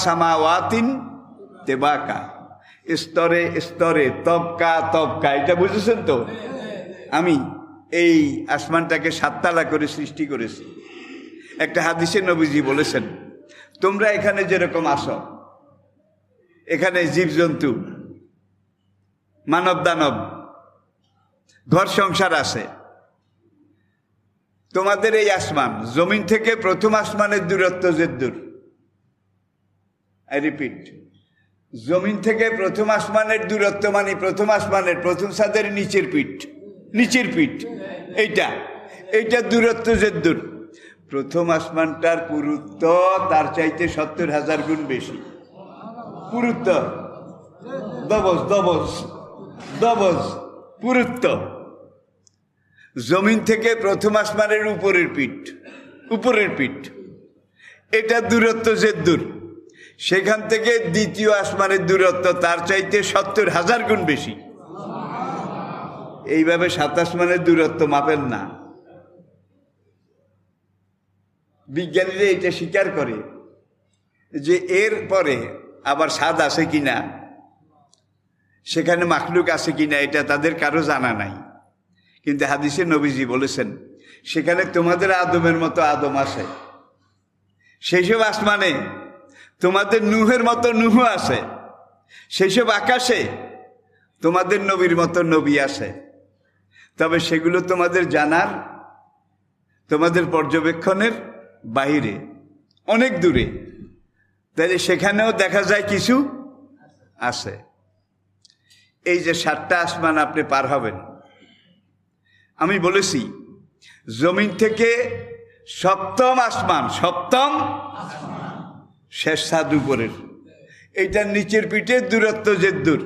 সামাওয়াতিন তেবাকা, স্তরে স্তরে, তবকা তবকা। এটা বুঝেছেন তো? আমি এই আসমানটাকে 7 তালা করে সৃষ্টি করেছি। একটা হাদিসে নবীজি বলেছেন, তোমরা এখানে যেরকম আসো, এখানে জীবজন্তু, মানব দানব, ঘর সংসার আছে। তোমাদের এই আসমান, জমিন থেকে প্রথম আসমানের দূরত্ব যে দূর, আই রিপিট, জমিন থেকে প্রথম আসমানের দূরত্ব মানে প্রথম আসমানের প্রথম ছাদের নিচের পিঠ, এইটা দূরত্ব যে দূর। প্রথম আসমানটার পুরুত্ব তার চাইতে 70,000 গুণ বেশি। পুরুত্ব, দবজ পুরুত্ব। জমিন থেকে প্রথম আসমানের উপরের পিঠ, এটা দূরত্ব যে দূর। সেখান থেকে দ্বিতীয় আসমানের দূরত্ব তার চাইতে 70,000 গুণ বেশি। এইভাবে 7 আসমানের দূরত্ব মাপেন না। বিজ্ঞানীরা এটা স্বীকার করে যে এর পরে আবার স্বাদ আছে কিনা, সেখানে মাখলুক আছে কিনা, এটা তাদের কারো জানা নাই। কিন্তু হাদিসে নবীজি বলেছেন, সেখানে তোমাদের আদমের মতো আদম আছে। সেই সব আসমানে তোমাদের নূহের মতো নূহ আছে। সেই সব আকাশে তোমাদের নবীর মতো নবী আছে। তবে সেগুলো তোমাদের জানার, তোমাদের পর্যবেক্ষণের বাহিরে, অনেক দূরে। তাহলে সেখানেও দেখা যায় কিছু আছে। এই যে 7টা আসমান আপনি পার হবেন, আমি বলেছি জমিন থেকে 7ম আসমান, শেষ ছাদ উপরের, এইটার নিচের পিঠের দূরত্ব যে দূর,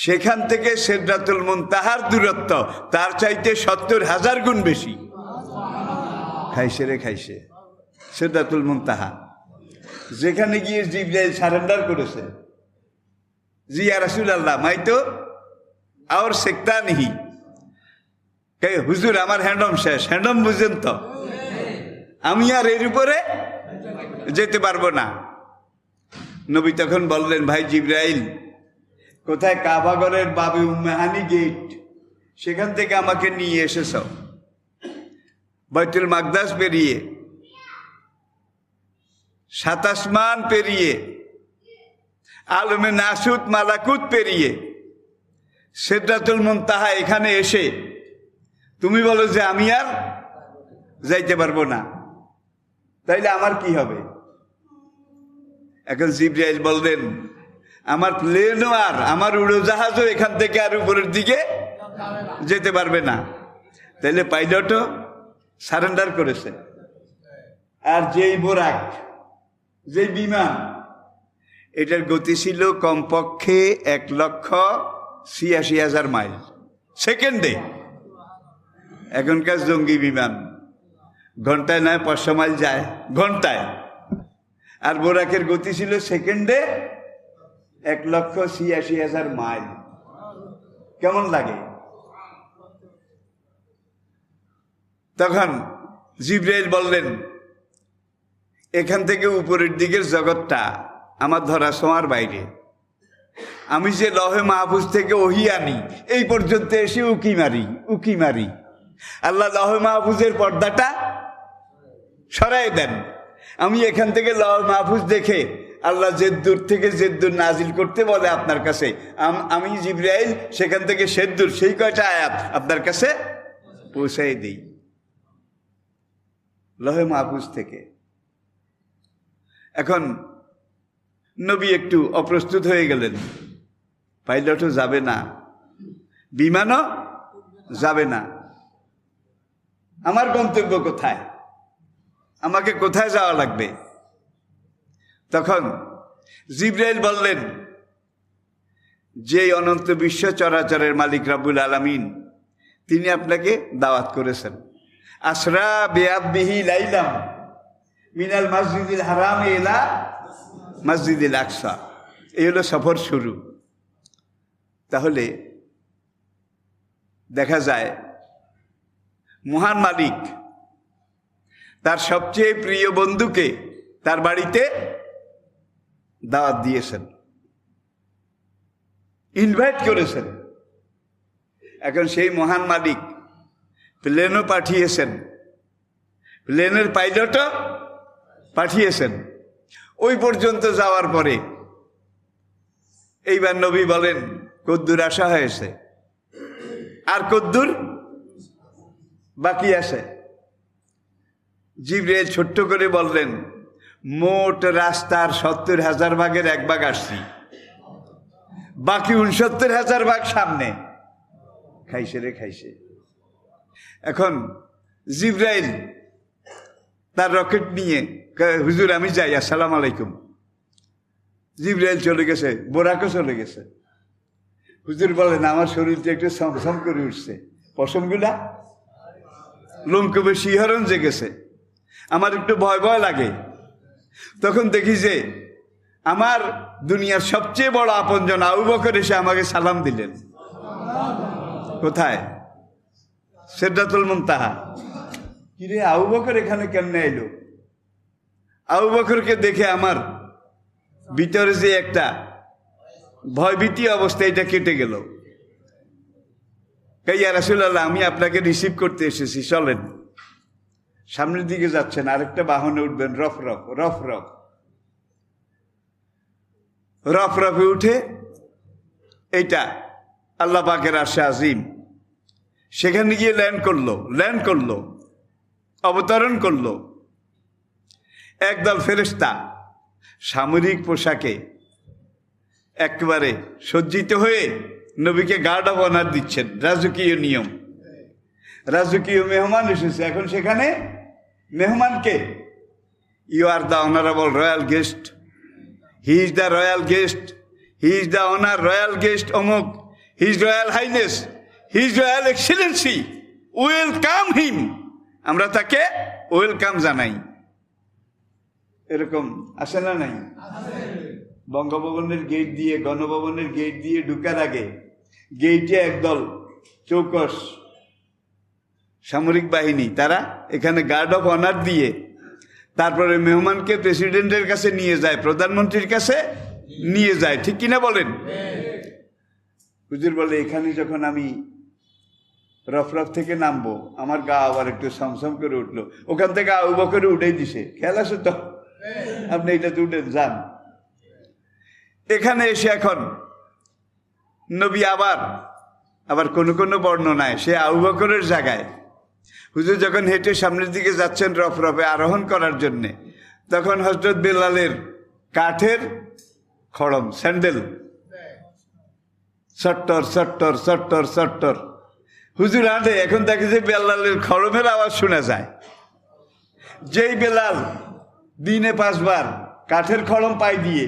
সেখান থেকে সিদরাতুল মুনতাহার দূরত্ব তার চাইতে 70,000 গুণ বেশি। খাইছে সিদরাতুল মুনতাহা, যেখানে গিয়ে জিবরাইল সারেন্ডার করেছে, জি ইয়া রাসূলুল্লাহ, মাই তো আর সেক্তা নেই, হুজুর আমার হ্যান্ডম শেষ। হ্যান্ডম বুঝেন তো, আমি আর এর উপরে যেতে পারবো না। নবী তখন বললেন, ভাই জিবরাইল, কোথায়? কাবাগরের বাবে উম্মেহানি গেট, সেখান থেকে আমাকে নিয়ে এসেছ। বাইতুল মাকদাস পেরিয়ে, 7 আসমান পেরিয়ে, আলমে নাসুত মালাকুত পেরিয়ে, সিদরাতুল মুনতাহা এখানে এসে তুমি বলো যে আমি আর যাইতে পারবো না, তাইলে আমার কি হবে? এখন জিবরাইল বললেন, আমার প্লেনও আর আমার উড়োজাহাজও এখান থেকে আর উপরের দিকে যেতে পারবে না। তাইলে পাইলটও সারেন্ডার করেছে। আর যেই বোরাক, যেই বিমান, এটার গতি ছিল কমপক্ষে 1,86,000 মাইল সেকেন্ডে। এখনকার জঙ্গি বিমান ঘন্টায় নয় 500 মাইল যায় ঘন্টায়, আর বোরাকের গতি ছিল সেকেন্ডে 1,86,000 মাইল। কেমন লাগে? তখন জিবরাইল বললেন, এখান থেকে উপরের দিকের জগৎটা আমার ধরা ছোঁয়ার বাইরে। আমি যে লহে মাহফুজ থেকে ওহী আনি, এই পর্যন্ত এসে উকি মারি। আল্লাহ লহে মাহফুজের পর্দাটা সরাই দেন। আমি এখান থেকে লহে মাহফুজ দেখে আল্লাহ যে দূর থেকে যে দূর নাজিল করতে বলে আপনার কাছে, আমি জিবরাইল সেখান থেকে সে দূর, সেই কয়টা আয়াত আপনার কাছে পৌঁছাই দিই লহে মাহফুজ থেকে। এখন নবী একটু অপ্রস্তুত হয়ে গেলেন। পাইলটও যাবে না, বিমানও যাবে না। আমার গন্তব্য কোথায়? আমাকে কোথায় যাওয়া লাগবে? তখন জিবরাইল বললেন, যে অনন্ত বিশ্ব চরাচরের মালিক রব্বুল আলামিন, তিনি আপনাকে দাওয়াত করেছেন। আসরা বিআবদিহি লাইলাম মিনাল মসজিদিল হারাম ইলা মসজিদিল আকসা, এই হলো সফর শুরু। তাহলে দেখা যায় মহান মালিক তার সবচেয়ে প্রিয় বন্ধুকে তার বাড়িতে দাওয়াত দিয়েছেন, ইনভাইট করেছেন। এখন সেই মহান মালিক প্লেনও পাঠিয়েছেন, প্লেনের পাইলটও পাঠিয়েছেন। ওই পর্যন্ত যাওয়ার পরে এইবার নবী বলেন, কদ্দুর আসা হয়েছে, আর কদ্দুর বাকি আছে। জিবরাইল ছোট্ট করে বললেন, মোট রাস্তার 70,000 ভাগের 1 ভাগ আসছি, বাকি 69,000 ভাগ সামনে। খাইছে রে খাইছে। এখন জিবরাইল তার রকেট নিয়ে, হুজুর আমি যাই, আসসালাম আলাইকুম। জিবরাইল চলে গেছে, বোরাকও চলে গেছে। হুজুর বলেন, আমার শরীরটা একটু সমসম করে উঠছে, পশমগুলা লোমকূপে শিহরণ জেগেছে, আমার একটু ভয় ভয় লাগে। তখন দেখি যে আমার দুনিয়ার সবচেয়ে বড় আপনজন আবু বকর এসে আমাকে সালাম দিলেন। কোথায়? সিদরাতুল মুনতাহা। কিরে, আবু বকর এখানে কেমনে এলো? আবু বকরকে দেখে আমার ভিতরে যে একটা ভয়ভীতি অবস্থা, এটা কেটে গেল। ইয়া রাসূলুল্লাহ, আমি আপনাকে রিসিভ করতে এসেছি, চলেন। সামনের দিকে যাচ্ছেন, আরেকটা বাহনে উঠবেন, রফ রফ রফ রফ রফ রফে উঠে, এইটা আল্লাহ পাকের আরশে আজিম, সেখানে গিয়ে ল্যান্ড করলো, অবতরণ করলো। একদল ফেরেশতা সামরিক পোশাকে একেবারে সজ্জিত হয়ে নবীকে গার্ড অব অনার দিচ্ছেন। রাজকীয় নিয়ম, রাজকীয় মেহমান এসেছে। এখন সেখানে মেহমানকে, you are the honourable royal guest, he is the royal guest, he is the honour royal guest অমুক, his royal highness, his royal excellency, welcome him. আমরা তাকে ওয়েলকাম জানাই। এরকম আসে না নাই? বঙ্গভবনের গেট দিয়ে, গণভবনের গেট দিয়ে ঢুকার আগে গেইটে একদল চৌকস সামরিক বাহিনী, তারা এখানে গার্ড অফ অনার দিয়ে তারপরে মেহমানকে প্রেসিডেন্টের কাছে নিয়ে যায়, প্রধানমন্ত্রীর কাছে নিয়ে যায়। ঠিক কিনা বলেন? হুজুর বলে, এখানে যখন আমি রফরফ থেকে নামবো, আমার গা আবার একটু সমসম করে উঠলো। ওখান থেকে আবু বকরে উঠেই দিছে, খেয়াল আছে তো? আপনি এটাতে উঠেন, যান। এখানে এসে এখন নবী আবার কোনো বর্ণনায় সে আবু বকরের জায়গায়, হুজুর যখন হেঁটে সামনের দিকে যাচ্ছেন রফরফে আরোহণ করার জন্যে, তখন হযরত বেলালের কাঠের খড়ম, স্যান্ডেল, চট্টর চট্টর চট্টর চট্টর হুজুর হাঁটে। এখন দেখে যে বেলালের খড়মের আওয়াজ শোনা যায়। যেই বেলাল দিনে 5 বার কাঠের খড়ম পাই দিয়ে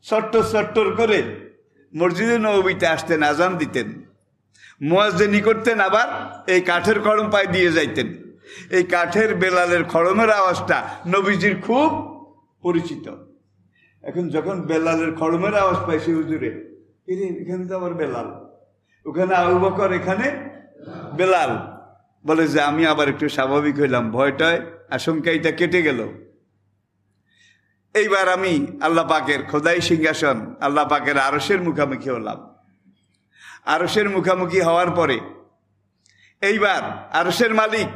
চট্টর চট্টর করে মসজিদে নববীতে আসতেন, আজান দিতেন, মুয়াজ্জিনি করতেন, আবার এই কাঠের খড়ম পাই দিয়ে যাইতেন। এই কাঠের বেলালের খড়মের আওয়াজটা নবীজির খুব পরিচিত। এখন যখন বেলালের খড়মের আওয়াজ পাইছে হুজুরে, এখানে তো আবার বেলাল, ওখানে আবু বকর, এখানে বেলাল। বলে যে আমি আবার একটু স্বাভাবিক হইলাম, ভয়টায় আশঙ্কাইটা কেটে গেল। এইবার আমি আল্লাহ পাকের খোদাই সিংহাসন, আল্লাহ পাকের আরশের মুখামুখি হলাম। আরশের মুখামুখি হওয়ার পরে এইবার আরশের মালিক,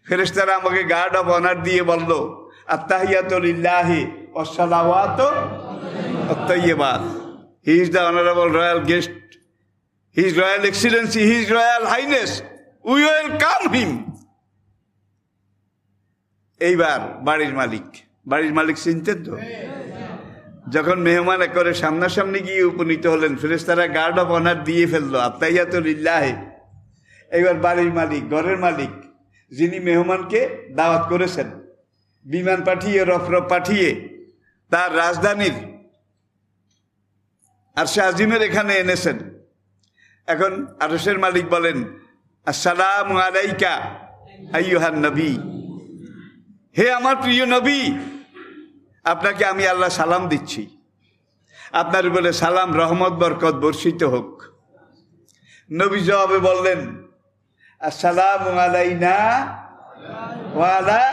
ফেরেশতারা আমাকে গার্ড অফ অনার দিয়ে বলল, আত্তাহিয়াতু লিল্লাহি ওয়াস সালাওয়াতু আত-তাইয়্যিবাত, he is the honourable royal guest, his royal excellency, his royal highness, we welcome him. এইবার বাড়ির মালিক চিনতেন তো? যখন মেহমান করে সামনাসামনি গিয়ে উপনীত হলেন, ফেরেশতারা গার্ড অফ অনার দিয়ে ফেললো, আত্তাহিয়াতু লিল্লাহি। এইবার বাড়ির মালিক, ঘরের মালিক, যিনি মেহমানকে দাওয়াত করেছেন, বিমান পাঠিয়ে, রফরফ পাঠিয়ে তার রাজধানীর আরশে আজিমের এখানে এনেছেন। এখন আরশের মালিক বলেন, আসসালামু আলাইকা আইয়ুহান নবী, হে আমার প্রিয় নবী, আপনাকে আমি আল্লাহ সালাম দিচ্ছি, আপনার উপরে সালাম, রহমত, বরকত বর্ষিত হোক। নবী জবাবে বললেন, আসসালামু আলাইনা ওয়া আলা,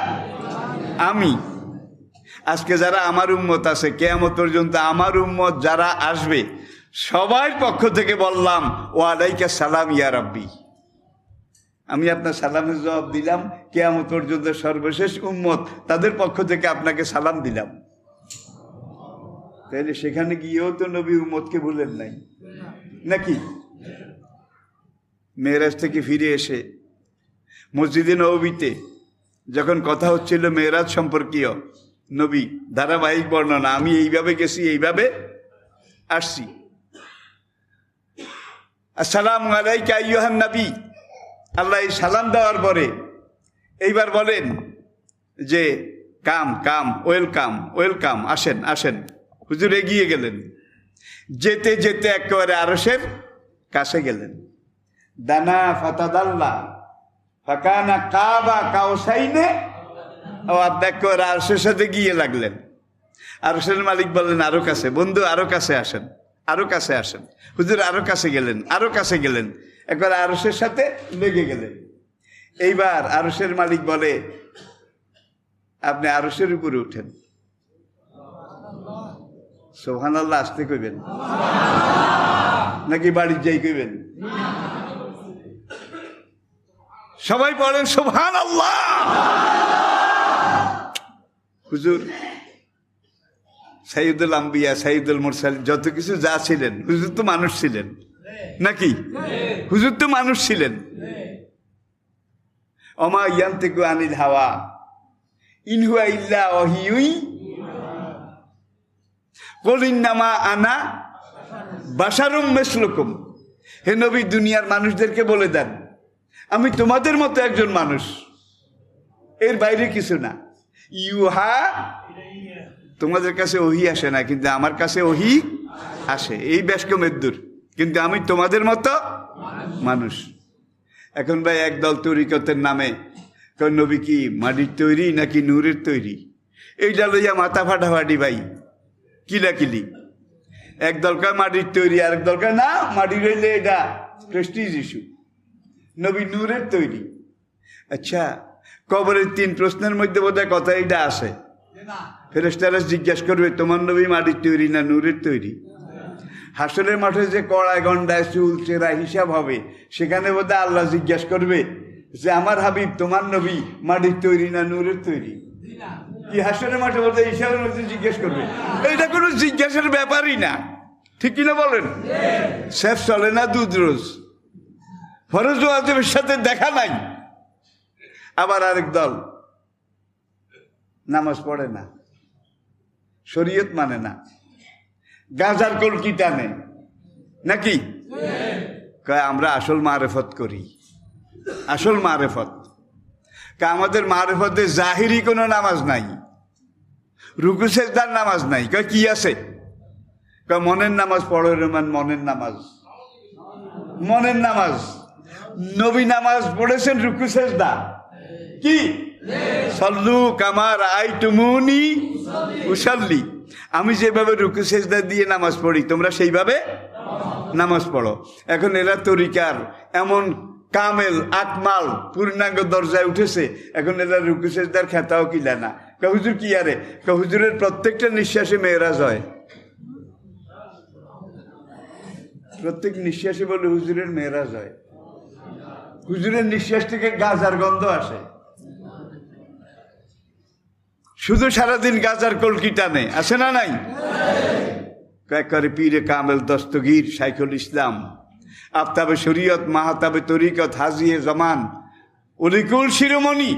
আজকে যারা আমার উম্মত আছে, কিয়ামত পর্যন্ত আমার উম্মত যারা আসবে সবার পক্ষ থেকে বললাম ওয়ালাইকা সালাম ইয়া রাব্বি। আমি আপনার সালামের জবাব দিলাম, কিয়ামত পর্যন্ত সর্বশেষ উম্মত তাদের পক্ষ থেকে আপনাকে সালাম দিলাম। তাহলে সেখানে গিয়েও তো নবী উম্মতকে ভুলেন নাই নাকি? মেরাজ থেকে ফিরে এসে মসজিদে নববীতে যখন কথা হচ্ছিল মেরাজ সম্পর্কীয়, নবী ধারাবাহিক বর্ণনা, আমি এইভাবে গেছি, এইভাবে আসছি। আসসালামু আলাইকা আইয়ুহান নবী, আল্লাহ এই সালাম দেওয়ার পরে এইবার বলেন যে কাম কাম, ওয়েলকাম ওয়েলকাম, আসেন আসেন। হুজুর এগিয়ে গেলেন, যেতে যেতে একেবারে আরশের কাছে গেলেন। দানা ফাতাদাল্লা ফাকানা কাবা কাউসাইনে, ও আপনি একেবারে আরশের সাথে গিয়ে লাগলেন। আরশের মালিক বললেন আরো কাছে, বন্ধু আরো কাছে আসেন, আরো কাছে আসেন। হুজুর আরো কাছে গেলেন, আরো কাছে গেলেন, একবার আরশের সাথে লেগে গেলেন। এইবার আরশের মালিক বলে আপনি আরশের উপরে উঠেন। সুবহানাল্লাহ আসতে কইবেন নাকি বাড়ির যাই কইবেন? সবাই পড়েন সুবহানাল্লাহ। হুজুর সাইয়্যিদুল আম্বিয়া, সাইয়্যিদুল মুরসালিন, যত কিছু যা ছিলেন, হুজুর তো মানুষ ছিলেন নাকি? হুজুর তো মানুষ ছিলেন। ওমা ইয়ান্তিকু আনিল হাওয়া ইন হুয়া ইল্লা ওয়াহিয়ুই কুল ইন্নামা আনা বাশারুম মিসলুকুম। হে নবী, দুনিয়ার মানুষদেরকে বলে দেন আমি তোমাদের মতো একজন মানুষ, এর বাইরে কিছু না। ইউহা, তোমাদের কাছে ওহি আসে না, কিন্তু আমার কাছে ওহি আসে, এই ব্যাসকমের দূর, কিন্তু আমি তোমাদের মতো মানুষ। এখন ভাই একদল তরিকতের নামে কয় নবী কি মাটির তৈরি নাকি নূরের তৈরি, এইটা লইয়া মাথা ফাটাফাটি ভাই, কিলাকিলি। একদল কয় মাটির তৈরি, আরেক দল কয় না মাটির হইলে এটা প্রেস্টিজ ইস্যু, নবী নূরের তৈরি। আচ্ছা, কবরের 3 প্রশ্নের মধ্যে বোধহয় কথা এইটা আসে। ফেরেশতারা জিজ্ঞাসা করবে তোমার নবী মাটির তৈরি না নূরের তৈরি? হাসরের মাঠে যে কড়ায় গন্ডায় চুল চেরা হিসাব হবে, সেখানে বোধহয় আল্লাহ জিজ্ঞাসা করবে যে আমার হাবিব তোমার নবী মাটির তৈরি না নূরের তৈরি? কি হাসরের মাঠে বোধহয় হিসাবের মধ্যে জিজ্ঞেস করবে? এটা কোনো জিজ্ঞাসার ব্যাপারই না, ঠিক কিনা বলেন? শেফ চলে না দুধ রোজ, ফরজ ওয়াজিবের সাথে দেখা নাই। আবার আরেক দল নামাজ পড়ে না, শরীয়ত মানে না, গাজার কলকি টানে নাকি? কয় আমরা আসল মারেফত করি, আসল মারেফত। আমাদের মারেফতে জাহিরি কোনো নামাজ নাই, রুকু সেজদার নামাজ নাই। কয় কি আছে? কয় মনের নামাজ পড়ো রহমান, মনের নামাজ, মনের নামাজ। নবী নামাজ পড়েছেন রুকু সেজদা কি? সল্লু কামার আইতুমুনি উসাল্লি, আমি যেভাবে রুকু সেজদা দিয়ে নামাজ পড়ি তোমরা সেইভাবে নামাজ পড়ো। এখন এরা তরিকার এমন কামেল আকমাল পূর্ণাঙ্গ দরজায় উঠেছে, এখন এরা রুকু সেজদার খেতাও কিলা না। হুজুর কি আরে, হুজুরের প্রত্যেকটা নিঃশ্বাসে মেয়েরাজ হয়, প্রত্যেক নিঃশ্বাসে বলে হুজুরের মেয়েরাজ হয়। হুজুরের নিঃশ্বাস থেকে গাজার গন্ধ আসে, শুধু সারাদিন গাজার কলকি টানে, আসে না নাই? করে পীরে কামেল দস্তগীর শাইখুল ইসলাম, আফতাবে শরীয়ত, মাহাতাবে তরিকত, হাজিয়ে জামান, অলিকুল শিরোমণি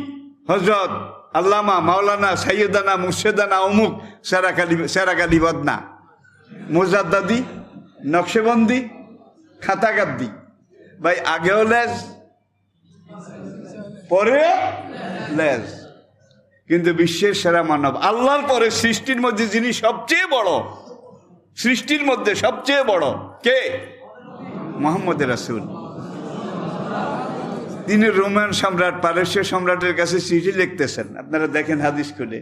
হজরত আল্লামা মাওলানা সাইয়্যিদানা মুর্শেদানা অমুক সেরাকালি বদনা, মোজাদ্দাদি, নকশেবন্দি, খাতাগাদ্দি। ভাই আগেও লেজ পরেও লেজ, কিন্তু বিশ্বের সেরা মানব, আল্লাহর পরে সৃষ্টির মধ্যে যিনি সবচেয়ে বড়, সৃষ্টির মধ্যে সবচেয়ে বড় কে? মুহাম্মদ রাসূল। তিনি রোমান সম্রাট, পারস্য সম্রাটের কাছে চিঠি লিখতেছেন, আপনারা দেখেন হাদিস খুলে,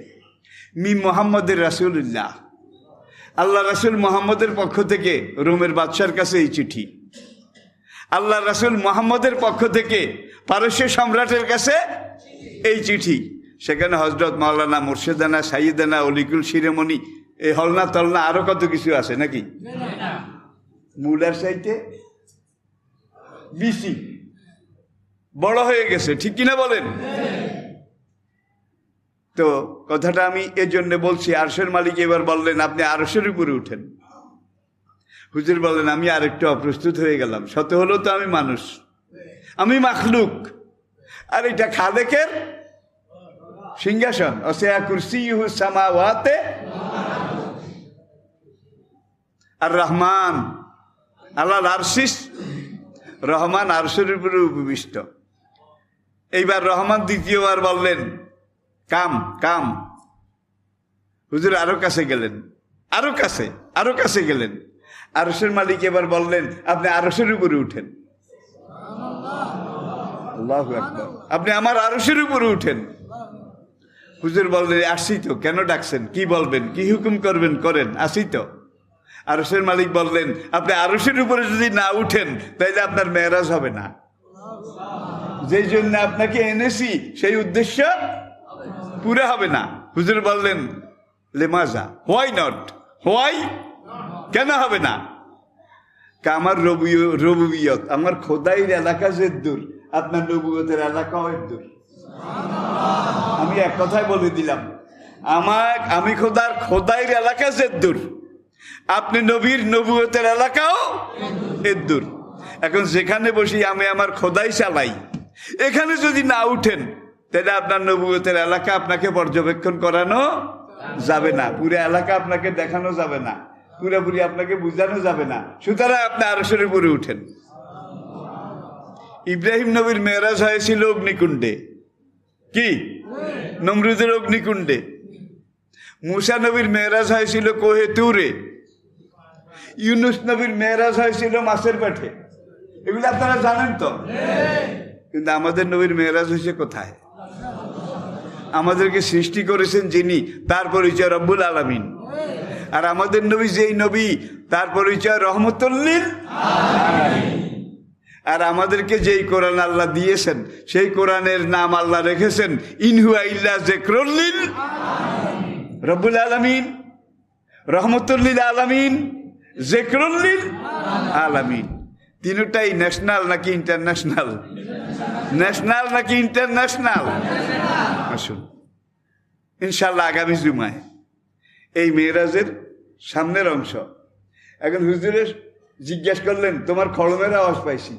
মি মুহাম্মদের রাসূলুল্লাহ, আল্লাহ রাসূল মুহাম্মদের পক্ষ থেকে রোমের বাদশার কাছে এই চিঠি, আল্লাহ রাসূল মুহাম্মদের পক্ষ থেকে পারস্য সম্রাটের কাছে এই চিঠি। সেখানে হজরত মাওলানা মুর্শেদানা সাইয়েদানা অলিকুল শিরোমণি এই হলনা তলনা আরো কত কিছু আছে নাকি? মুলার সাইতে বিসি বড় হয়ে গেছে, ঠিক কিনা বলেন? তো কথাটা আমি এজন্য বলছি, আরশের মালিক এবার বললেন আপনি আরশের উপরে উঠেন। হুজুর বললেন আমি আরেকটু অপ্রস্তুত হয়ে গেলাম, শত হলো তো আমি মানুষ, আমি মাখলুক, আর এটা খালেকের সিংহাসন। অসিয়া কুরসিয়ুহু সামাওয়াতে আর রহমান আলাল আরশিস, রহমান আরশের উপরে উপবিষ্ট। এইবার রহমান দ্বিতীয়বার বললেন কাম কাম। হুজুর আরো কাছে গেলেন, আরো কাছে, আরো কাছে গেলেন। আরশের মালিক এবার বললেন আপনি আরশের উপরে উঠেন। আল্লাহু আকবার, আপনি আমার আরশের উপরে উঠেন। হুজুর বললেন আসি তো, কেন ডাকছেন, কি বলবেন, কি হুকুম করবেন করেন, আসি তো। আরশের মালিক বললেন আপনি আরশের উপরে যদি না উঠেন তাহলে আপনার মেরাজ হবে না, যেই জন্য আপনাকে এনেছি সেই উদ্দেশ্য পুরো হবে না। হুজুর বললেন লেমাজা, হোয়াই নট, হোয়াই, কেন হবে না? আমার রবুবিয়ত, আমার খোদাইর এলাকা যে দূর, আপনার নবুয়তের এলাকাও দূর। আমি এক কথায় বলে দিলাম, আমি খোদাইর এলাকা যে দূর, আপনি নবীর নবুয়তের এলাকাও এর দূর। এখন যেখানে বসি আমি আমার খোদাই চালাই, এখানে যদি না উঠেন তাহলে আপনার নবুয়তের এলাকা আপনাকে পর্যবেক্ষণ করানো যাবে না, পুরো এলাকা আপনাকে দেখানো যাবে না, পুরোপুরি আপনাকে বুঝানো যাবে না। সুতরাং আপনি আরশের উপরে উঠেন। ইব্রাহিম নবীর মেরাজ হয়েছিল অগ্নিকুণ্ডে, কি নমরুদের অগ্নিকুণ্ডে। মুসা নবীর মেরাজ হয়েছিল কোহে তুরে। ইউনুস নবীর মেরাজ হয়েছিল মাছের পেটে। এগুলো আপনারা জানেন তো। কিন্তু আমাদের নবীর মেরাজ হয়েছে কোথায়? আমাদেরকে সৃষ্টি করেছেন যিনি, তার পরিচয় রব্বুল আলামিন। আর আমাদের নবী যেই নবী, তার পরিচয় রহমতুল লিল আলামিন। আর আমাদেরকে যেই কোরআন আল্লাহ দিয়েছেন সেই কোরআনের নাম আল্লাহ রেখেছেন ইনহুয়া ইল্লা যিকরুল লিল রব্বুল আলামিন, রহমতুল লিল আলামিন, যিকরুল লিল আলামিন। তিনটাই ন্যাশনাল নাকি ইন্টারন্যাশনাল? ন্যাশনাল নাকি ইন্টারন্যাশনাল? আসুন ইনশাআল্লাহ আগামী জুমায় এই মেরাজের সামনের অংশ। এখন হুজুরে জিজ্ঞাসা করলেন তোমার খড়মের আওয়াজ পাইছি,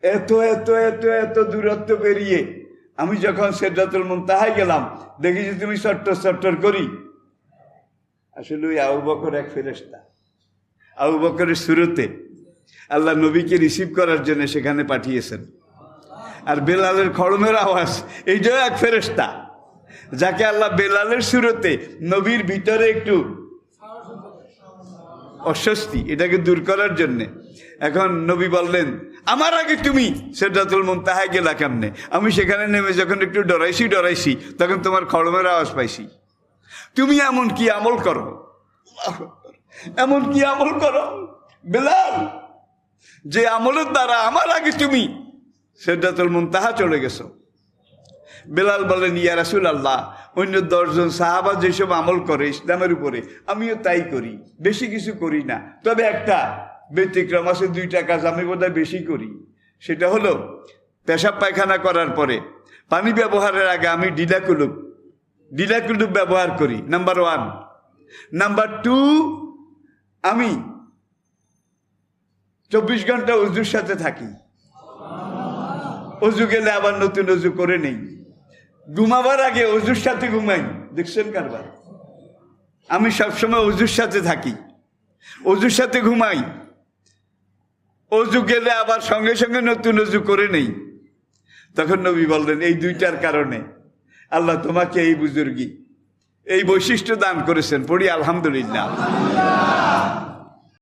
এত এত এত এত দূরত্ব পেরিয়ে আমি যখন সিদরাতুল মুনতাহায় গেলাম দেখি যে তুমি চট্টর চট্টর করি। আসলে ওই আবু বকর এক ফেরেশতা, আবু বকরের সুরতে আল্লাহ নবীকে রিসিভ করার জন্য সেখানে পাঠিয়েছেন। আর বেলালের খড়মের আওয়াজ এইটাও এক ফেরেশতা, যাকে আল্লাহ বেলালের সুরতে নবীর ভিতরে একটু অস্বস্তি এটাকে দূর করার জন্যে। এখন নবী বললেন আমার আগে তুমি সিদরাতুল মুনতাহায় গেলা কেমনে? আমি সেখানে নেমে যখন একটু ডরাইছি তখন তোমার খড়মের আওয়াজ পাইছি। তুমি এমন কি আমল করো, এমন কি আমল করো বেলাল, যে আমলের দ্বারা আমার আগে তুমি সিদরাতুল মুনতাহা চলে গেছো? বেলাল বলেন ইয়া রাসূলুল্লাহ, অন্য 10 জন সাহাবা যেসব আমল করে ইসলামের উপরে আমিও তাই করি, বেশি কিছু করি না। তবে একটা ব্যতিক্রম আছে, 2টা কাজ আমি বোধহয় বেশি করি। সেটা হলো পেশাব পায়খানা করার পরে পানি ব্যবহারের আগে আমি ডিলাকুলুপ ব্যবহার করি, নাম্বার 1। নাম্বার 2, আমি 24 ঘন্টা ওযুর সাথে থাকি। অজু গেলে আবার নতুন অজু করে নেই। ঘুমাবার আগে অজুর সাথে ঘুমাই। দেখছেন কারবার? আমি সবসময় অজুর সাথে থাকি, অজুর সাথে ঘুমাই। অজু গেলে আবার সঙ্গে সঙ্গে নতুন অজু করে নেই। তখন নবী বললেন এই 2টার কারণে আল্লাহ তোমাকে এই বুজুর্গি, এই বৈশিষ্ট্য দান করেছেন। পড়ি আলহামদুলিল্লাহ।